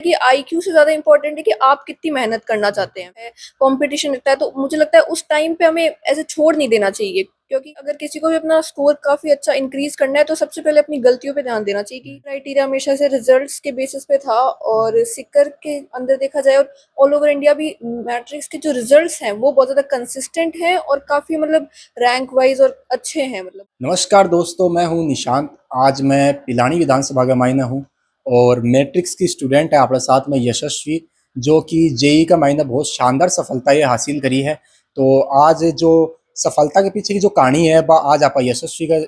कि आईक्यू से ज़्यादा इम्पोर्टेंट है कि आप कितनी मेहनत करना चाहते हैं। कंपटीशन लगता है तो मुझे लगता है उस टाइम पे हमें ऐसे छोड़ नहीं देना चाहिए, क्योंकि अगर किसी को भी अपना स्कोर काफ़ी अच्छा इंक्रीज़ करना है तो सबसे पहले अपनी गलतियों पे ध्यान देना चाहिए। कि क्राइटेरिया हमेशा से रिजल्ट्स के बेसिस पे था, और सिक्कर के अंदर देखा जाए और ऑल ओवर इंडिया भी मैट्रिक्स के जो रिजल्ट्स हैं वो बहुत ज़्यादा कंसिस्टेंट हैं और काफ़ी मतलब रैंक वाइज और अच्छे हैं मतलब। नमस्कार दोस्तों, मैं हूं निशांत। आज मैं पिलानी विधानसभा का मायना हूं और मैट्रिक्स की स्टूडेंट है अपने साथ में यशस्वी, जो कि जेई का मायना बहुत शानदार सफलता ये हासिल करी है। तो आज जो सफलता के पीछे की जो कहानी है वह आज आप यशस्वी का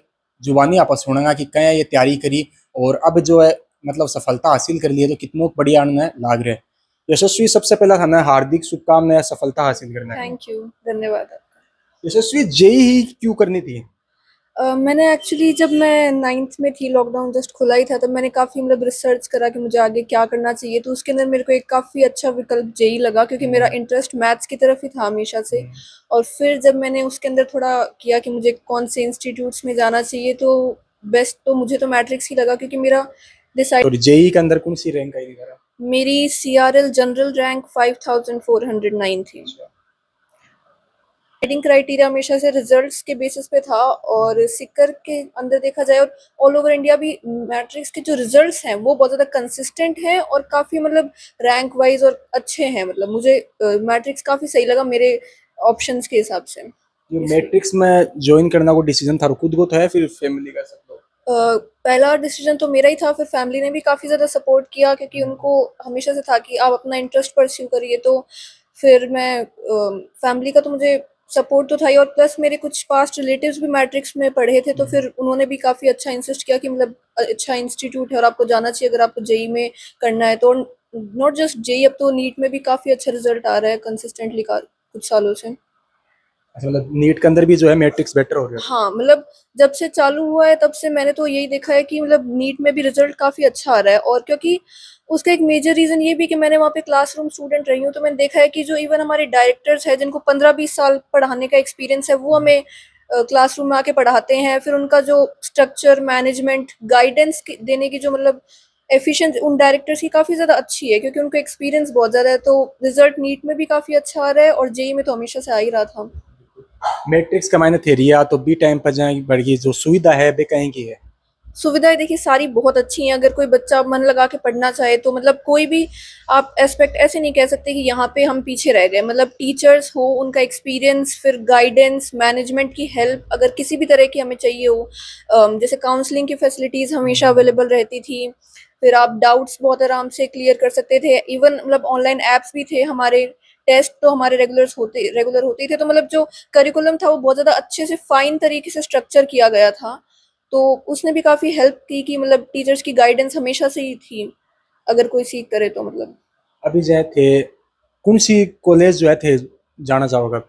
जुबानी आप सुनेंगे कि क्या ये तैयारी करी और अब जो है मतलब सफलता हासिल कर ली है तो कितनों बढ़िया उन्हें लाग रहा है। यशस्वी, सबसे पहला हमें हार्दिक शुभकामनाएं सफलता हासिल करने की। थैंक यू, धन्यवाद। यशस्वी, जेई ही क्यों करनी थी? मैंने एक्चुअली जब मैं 9th में थी, लॉकडाउन जस्ट खुला ही था, तब मैंने काफ़ी मतलब रिसर्च करा कि मुझे आगे क्या करना चाहिए। तो उसके अंदर मेरे को एक काफ़ी अच्छा विकल्प जेई लगा, क्योंकि मेरा इंटरेस्ट मैथ्स की तरफ ही था हमेशा से। और फिर जब मैंने उसके अंदर थोड़ा किया कि मुझे कौन से इंस्टीट्यूट्स में जाना चाहिए, तो बेस्ट तो मुझे तो मैट्रिक्स ही लगा, क्योंकि मेरा डिसाइड और जेई के अंदर कौन सी रैंक आई थी तेरा? मेरी सीआरएल जनरल रैंक 5409 थी। ग्रेडिंग क्राइटेरिया हमेशा से रिजल्ट्स के बेसिस पे था, और सिक्कर के अंदर देखा जाए और ऑल ओवर इंडिया भी मैट्रिक्स के जो रिजल्ट्स हैं वो बहुत ज़्यादा कंसिस्टेंट हैं और काफ़ी मतलब रैंक वाइज और अच्छे हैं। मतलब मुझे मैट्रिक्स काफ़ी सही लगा मेरे ऑप्शंस के हिसाब से, ये इसलिए। मैट्रिक्स में ज्वाइन करना को डिसीजन था खुद को तो है फिर फैमिली का सब लोग? पहला डिसीजन तो मेरा ही था, फिर फैमिली ने भी काफ़ी ज़्यादा सपोर्ट किया, क्योंकि उनको हमेशा से था कि आप अपना इंटरेस्ट परस्यू करिए। तो फिर मैं फैमिली का तो मुझे सपोर्ट तो था ही, और प्लस मेरे कुछ पास्ट रिलेटिव्स भी मैट्रिक्स में पढ़े थे, तो फिर उन्होंने भी काफ़ी अच्छा इंसिस्ट किया कि मतलब अच्छा इंस्टीट्यूट है और आपको जाना चाहिए अगर आपको जेई में करना है तो। नॉट जस्ट जेई, अब तो नीट में भी काफ़ी अच्छा रिजल्ट आ रहा है कंसिस्टेंटली कुछ सालों से। अच्छा, मतलब नीट के अंदर भी जो है मैट्रिक्स बेटर हो गया? हाँ, मतलब जब से चालू हुआ है तब से मैंने तो यही देखा है कि मतलब नीट में भी रिजल्ट काफ़ी अच्छा आ रहा है। और क्योंकि उसका एक मेजर रीज़न ये भी कि मैंने वहाँ पे क्लासरूम स्टूडेंट रही हूँ, तो मैंने देखा है कि जो इवन हमारे डायरेक्टर्स हैं जिनको 15-20 साल पढ़ाने का एक्सपीरियंस है, वो हमें क्लासरूम में आके पढ़ाते हैं। फिर उनका जो स्ट्रक्चर, मैनेजमेंट, गाइडेंस देने की जो मतलब एफिशिएंसी उन डायरेक्टर्स की काफ़ी ज़्यादा अच्छी है, क्योंकि उनको एक्सपीरियंस बहुत ज़्यादा है। तो रिजल्ट नीट में भी काफ़ी अच्छा आ रहा है और जेई में तो हमेशा से आ ही रहा था। मैट्रिक्स का मायने थेरिया तो बी टाइम पर जाएगी बढ़ी जो सुविधा है वे कहीं की है? सुविधाएँ देखिए सारी बहुत अच्छी हैं, अगर कोई बच्चा मन लगा के पढ़ना चाहे तो मतलब कोई भी आप एस्पेक्ट ऐसे नहीं कह सकते कि यहाँ पे हम पीछे रह गए। मतलब टीचर्स हो, उनका एक्सपीरियंस, फिर गाइडेंस, मैनेजमेंट की हेल्प अगर किसी भी तरह की हमें चाहिए हो, जैसे काउंसलिंग की फैसिलिटीज़ हमेशा अवेलेबल रहती थी। फिर आप डाउट्स बहुत आराम से क्लियर कर सकते थे। इवन मतलब ऑनलाइन ऐप्स भी थे हमारे, टेस्ट तो हमारे रेगुलर होते ही थे। तो मतलब जो करिकुलम था वो बहुत ज़्यादा अच्छे से फाइन तरीके से स्ट्रक्चर किया गया था। तो उसने भी काफ़ी हेल्प की कि मतलब टीचर्स की गाइडेंस हमेशा से ही थी, अगर कोई सीख करे तो मतलब। अभी जो थे कौन सी कॉलेज जो है थे जाना चाहोगे?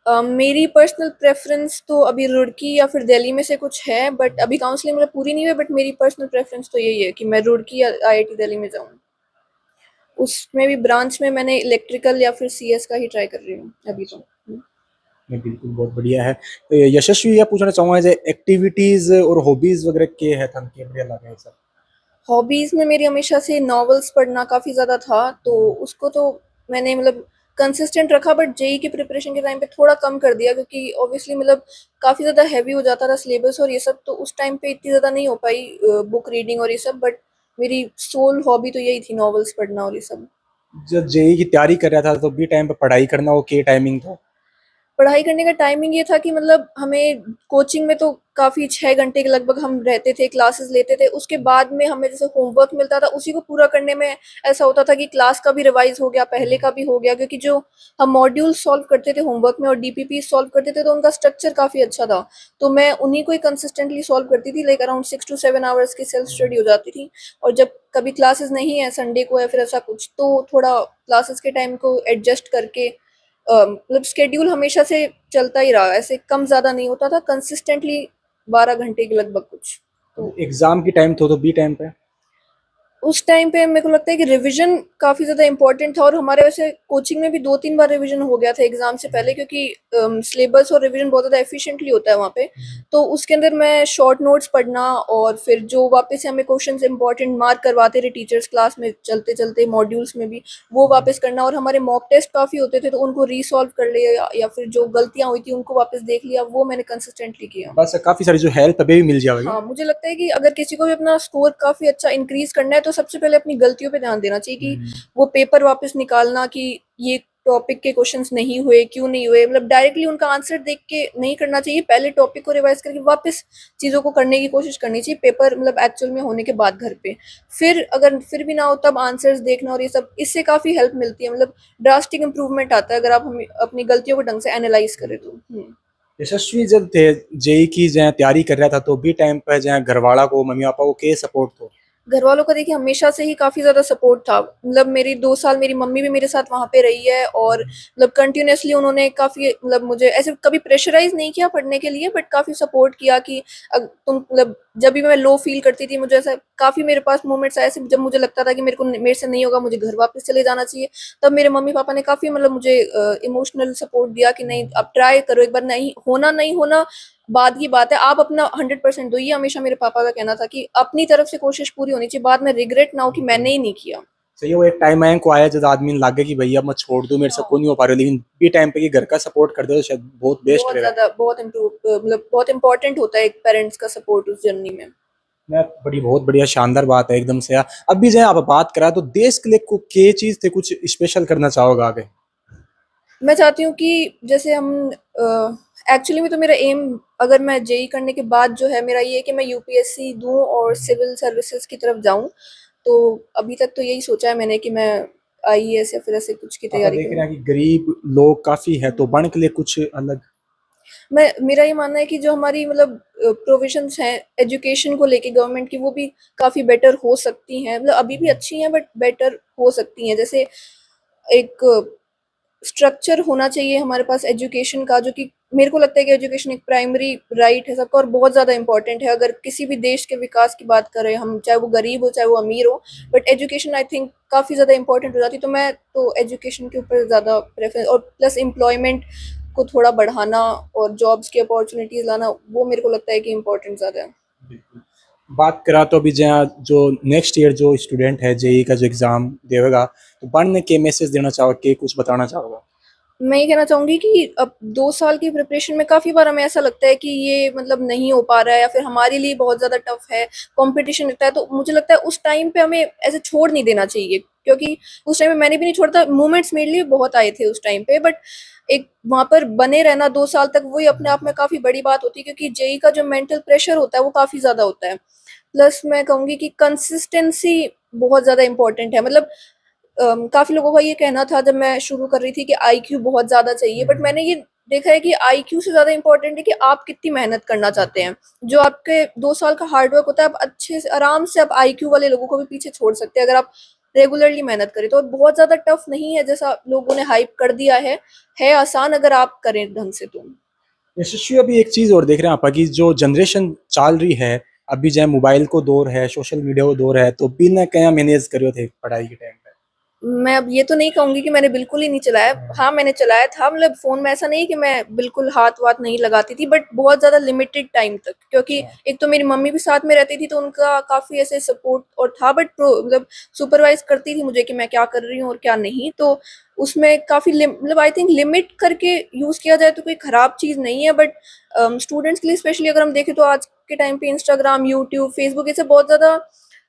मेरी पर्सनल प्रेफ़रेंस तो अभी रुड़की या फिर दिल्ली में से कुछ है, बट अभी काउंसलिंग मतलब पूरी नहीं हुई है, बट मेरी पर्सनल प्रेफ़रेंस तो यही है कि मैं रुड़की या आईआईटी दिल्ली में जाऊँ। उसमें भी ब्रांच में मैंने इलेक्ट्रिकल या फिर सीएस का ही ट्राई कर रही हूँ अभी तो। नहीं, बिल्कुल बहुत बढ़िया है। तो यशस्वी, यह पूछना चाहूंगा जो एक्टिविटीज और हॉबीज वगैरह के है थन के बढ़िया लगे सब? हॉबीज़ में मेरी हमेशा से नॉवेल्स पढ़ना काफ़ी ज़्यादा था, तो उसको तो मैंने मतलब कंसिस्टेंट रखा, बट जेई की प्रिपरेशन के टाइम पे थोड़ा कम कर दिया, क्योंकि ऑब्वियसली मतलब काफ़ी ज़्यादा हैवी हो जाता था सिलेबस और ये सब, तो उस टाइम पे इतनी ज़्यादा नहीं हो पाई बुक रीडिंग और ये सब। बट मेरी सोल हॉबी तो यही थी, नॉवेल्स पढ़ना और ये सब। जब जेई की तैयारी कर रहा था तो बी टाइम पर पढ़ाई करना वो के टाइमिंग था? पढ़ाई करने का टाइमिंग ये था कि मतलब हमें कोचिंग में तो काफ़ी 6 घंटे के लगभग हम रहते थे, क्लासेस लेते थे। उसके बाद में हमें जैसे होमवर्क मिलता था, उसी को पूरा करने में ऐसा होता था कि क्लास का भी रिवाइज़ हो गया, पहले का भी हो गया, क्योंकि जो हम मॉड्यूल सॉल्व करते थे होमवर्क में और डीपीपी सॉल्व करते थे, तो उनका स्ट्रक्चर काफ़ी अच्छा था। तो मैं उन्हीं को ही कंसिस्टेंटली सॉल्व करती थी, लाइक अराउंड 6 टू 7 आवर्स की सेल्फ स्टडी हो जाती थी। और जब कभी क्लासेस नहीं है, संडे को या फिर ऐसा कुछ, तो थोड़ा क्लासेस के टाइम को एडजस्ट करके मतलब स्केड्यूल हमेशा से चलता ही रहा, ऐसे कम ज़्यादा नहीं होता था, कंसिस्टेंटली 12 घंटे के लगभग कुछ। तो एग्जाम की टाइम तो बी टाइम पे? उस टाइम पे मेरे को लगता है कि रिवीजन काफ़ी ज़्यादा इम्पोर्टेंट था और हमारे वैसे कोचिंग में भी 2-3 बार रिवीजन हो गया था एग्ज़ाम से पहले, क्योंकि सिलेबस और रिवीजन बहुत ज़्यादा एफिशिएंटली होता है वहाँ पे। तो उसके अंदर मैं शॉर्ट नोट्स पढ़ना और फिर जो वापस से हमें क्वेश्चंस इम्पोर्टेंट मार्क करवाते थे टीचर्स क्लास में चलते-चलते मॉड्यूल्स में भी, वो वापस करना, और हमारे मॉक टेस्ट काफ़ी होते थे तो उनको रीसॉल्व कर लिया या फिर जो गलतियाँ हुई थी उनको वापस देख लिया, वो मैंने कंसिस्टेंटली किया। बस काफ़ी सारी जो हेल्प अभी भी मिल जाएगी। हाँ, मुझे लगता है कि अगर किसी को भी अपना स्कोर काफ़ी अच्छा इंक्रीज़ करना है तो सबसे पहले अपनी गलतियों पे ध्यान देना चाहिए कि वो पेपर वापस निकालना कि ये टॉपिक के क्वेश्चंस नहीं हुए, क्यों नहीं हुए, मतलब डायरेक्टली उनका आंसर देख के नहीं करना चाहिए। पहले टॉपिक को रिवाइज़ करके वापस चीज़ों को करने की कोशिश करनी चाहिए पेपर मतलब एक्चुअल में होने के बाद घर पे। फिर अगर फिर भी ना हो तब आंसर्स देखना और ये सब, इससे काफ़ी हेल्प मिलती है, मतलब ड्रास्टिक इम्प्रूवमेंट आता है अगर आप हमें अपनी गलतियों को ढंग से एनालाइज़ करें तो। यशस्वी जब थे जेई की जहाँ तैयारी कर रहा था तो भी टाइम पे जहाँ घरवाला को मम्मी पापा को के सपोर्ट थो। घरवालों का देखिए हमेशा से ही काफ़ी ज़्यादा सपोर्ट था। मतलब मेरी 2 साल मेरी मम्मी भी मेरे साथ वहाँ पे रही है और मतलब कंटिन्यूअसली उन्होंने काफ़ी मतलब मुझे ऐसे कभी प्रेशराइज़ नहीं किया पढ़ने के लिए, बट काफ़ी सपोर्ट किया कि तुम मतलब जब भी मैं लो फ़ील करती थी, मुझे ऐसा काफ़ी मेरे पास मोमेंट्स आए ऐसे जब मुझे लगता था कि मेरे से नहीं होगा, मुझे घर वापस चले जाना चाहिए। तब मेरे मम्मी-पापा ने काफ़ी मतलब मुझे इमोशनल सपोर्ट दिया कि नहीं आप ट्राई करो एक बार, नहीं होना बाद की बात है, आप अपना 100% दो। ये हमेशा मेरे पापा का कहना था कि अपनी तरफ से कोशिश पूरी होनी चाहिए, बाद में रिग्रेट ना हो कि मैंने ही नहीं किया। सही है वो एक टाइम आया को आया जब आदमी ने लागे कि भैया मैं छोड़ दूं मेरे से हाँ, कोई नहीं हो पा रहा लेकिन भी टाइम पे कि घर का सपोर्ट कर दे तो शायद बहुत बेस्ट बहुत रहेगा। ज़्यादा बहुत इम्प्रूव मतलब बहुत इम्पोर्टेंट होता है एक पेरेंट्स का सपोर्ट उस जर्नी में। मैं बड़ी बहुत बढ़िया शानदार बात है एकदम से यार। अब भी जो आप बात करा तो देश के लिए के चीज थे कुछ स्पेशल करना चाहोगे आगे। मैं चाहती हूँ कि जैसे हम एक्चुअली में तो मेरा एम, अगर मैं जेई करने के बाद जो है मेरा ये है कि मैं यूपीएससी दूँ और सिविल सर्विसेज की तरफ जाऊँ। तो अभी तक तो यही सोचा है मैंने कि मैं आईएएस या फिर ऐसे कुछ की आप तैयारी देख रहे करूँ। हैं कि गरीब लोग काफी है तो बन के लिए कुछ अलग। मैं मेरा ये मानना है कि जो हमारी मतलब प्रोविजंस हैं एजुकेशन को लेके गवर्नमेंट की, वो भी काफ़ी बेटर हो सकती हैं, मतलब अभी भी अच्छी हैं बट बेटर हो सकती हैं। जैसे एक स्ट्रक्चर होना चाहिए हमारे पास एजुकेशन का, जो कि मेरे को लगता है कि एजुकेशन एक प्राइमरी राइट है सबका और बहुत ज़्यादा इंपॉर्टेंट है। अगर किसी भी देश के विकास की बात करें हम, चाहे वो गरीब हो चाहे वो अमीर हो, बट एजुकेशन आई थिंक काफ़ी ज़्यादा इंपॉर्टेंट हो जाती है। तो मैं तो एजुकेशन के ऊपर ज़्यादा प्रेफरेंस, और प्लस एम्प्लॉयमेंट को थोड़ा बढ़ाना और जॉब्स की अपॉर्चुनिटीज़ लाना, वो मेरे को लगता है कि इम्पोर्टेंट ज़्यादा है। बात करा तो अभी जहाँ जो नेक्स्ट ईयर जो स्टूडेंट है जेई का जो एग्जाम देगा तो बनने के मैसेज देना चाहोगे कुछ बताना चाहोगे। मैं ये कहना चाहूँगी कि अब 2 साल की प्रिपरेशन में काफ़ी बार हमें ऐसा लगता है कि ये मतलब नहीं हो पा रहा है या फिर हमारे लिए बहुत ज़्यादा टफ है, कॉम्पिटिशन इतना है, तो मुझे लगता है उस टाइम पे हमें ऐसे छोड़ नहीं देना चाहिए, क्योंकि उस टाइम पे मैंने भी नहीं छोड़ा था, मोमेंट्स मेरे लिए बहुत आए थे उस टाइम पे, बट एक वहाँ पर बने रहना 2 साल तक वही अपने आप में काफ़ी बड़ी बात होती है, क्योंकि जेईई का जो मेंटल प्रेशर होता है वो काफ़ी ज़्यादा होता है। प्लस मैं कहूँगी कि कंसिस्टेंसी बहुत ज़्यादा इम्पोर्टेंट है, मतलब काफ़ी लोगों का ये कहना था जब मैं शुरू कर रही थी कि आईक्यू बहुत ज़्यादा चाहिए, बट मैंने ये देखा है कि आईक्यू से ज़्यादा इम्पोर्टेंट है कि आप कितनी मेहनत करना चाहते हैं। जो आपके 2 साल का हार्ड वर्क होता है, आप अच्छे से आराम से आप आईक्यू वाले लोगों को भी पीछे छोड़ सकते हैं अगर आप रेगुलरली मेहनत करें तो। बहुत ज़्यादा टफ नहीं है जैसा लोगों ने हाइप कर दिया है आसान अगर आप करें ढंग से तो। यशस्वी अभी एक चीज और देख रहे हैं आप कि जो जनरेशन चल रही है अभी चाहे मोबाइल को दौर है सोशल मीडिया को दौर है तो बिना क्या मैनेज करियो थे पढ़ाई के टाइम पे। मैं अब ये तो नहीं कहूँगी कि मैंने बिल्कुल ही नहीं चलाया। हाँ, मैंने चलाया था, मतलब फ़ोन में ऐसा नहीं कि मैं बिल्कुल हाथ-वाथ नहीं लगाती थी, बट बहुत ज़्यादा लिमिटेड टाइम तक। क्योंकि एक तो मेरी मम्मी भी साथ में रहती थी, तो उनका काफ़ी ऐसे सपोर्ट और था, बट मतलब सुपरवाइज़ करती थी मुझे कि मैं क्या कर रही हूँ और क्या नहीं। तो उसमें काफ़ी मतलब आई थिंक लिमिट करके यूज़ किया जाए तो कोई ख़राब चीज़ नहीं है, बट स्टूडेंट्स के लिए स्पेशली अगर हम देखें तो आज के टाइम पे इंस्टाग्राम, यूट्यूब, फेसबुक, ये सब बहुत ज़्यादा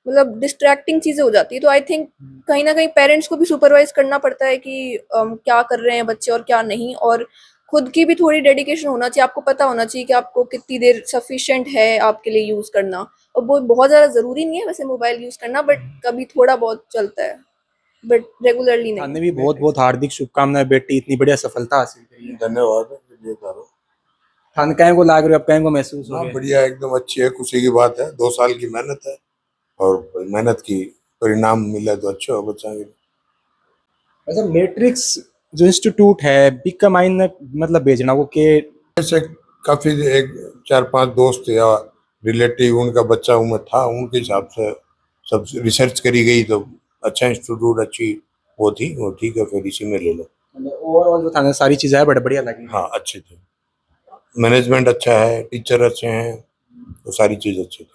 मतलब डिस्ट्रैक्टिंग चीज़ें हो जाती है। तो आई थिंक कहीं न कहीं पेरेंट्स को भी सुपरवाइज़ करना पड़ता है कि क्या कर रहे हैं बच्चे और क्या नहीं, और खुद की भी थोड़ी डेडिकेशन होना चाहिए। आपको पता होना चाहिए कि आपको कितनी देर सफिशिएंट है आपके लिए यूज़ करना, और वो बहुत ज़्यादा ज़रूरी नहीं है वैसे मोबाइल यूज़ करना, बट कभी थोड़ा बहुत चलता है, बट रेगुलरली नहीं। थाने भी बहुत बहुत हार्दिक शुभकामनाएं बेटी इतनी बढ़िया सफलता हासिल करी है। धन्यवाद ये करो। थाने कहीं को लाग रहे हो अब कहीं को महसूस हो हाँ रहा है। बढ़िया एकदम अच्छी है, खुशी की बात है। 2 साल की मेहनत है और मेहनत की परिणाम मिले तो अच्छा हो बच्चा के। अच्छा मैट्रिक्स जो इंस्टीट्यूट है बिका माइन मतलब भेजना को के ऐसे काफी एक 4-5 दोस्त या रिलेटिव उनका बच्चा उनमें था, उनके हिसाब से सब रिसर्च करी गई तो अच्छा इंस्टीट्यूट अच्छी वो थी, वो ठीक है फिर इसी में ले लो। ओवरऑल जो था सारी चीज़ें बड़े बढ़िया लगी। हाँ अच्छे थे, मैनेजमेंट अच्छा है, टीचर अच्छे हैं, तो सारी चीज़ अच्छी थी।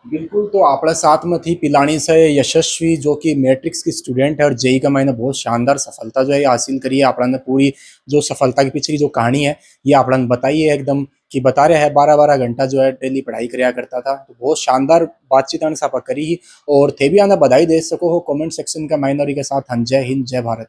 बिल्कुल, तो आपड़ा साथ में थी पिलानी से यशस्वी जो कि मैट्रिक्स की स्टूडेंट है और जेई का मैंने बहुत शानदार सफलता जो है हासिल करी है। आपड़ा ने पूरी जो सफलता के पीछे की जो कहानी है ये आपड़ा ने बताई है एकदम कि बता रहे हैं 12-12 घंटा जो है डेली पढ़ाई करया करता था। तो बहुत शानदार बातचीत आने सापा करी ही और थे भी आना बधाई दे सको हो कमेंट सेक्शन का माइनरी के साथ। जय हिंद, जय भारत।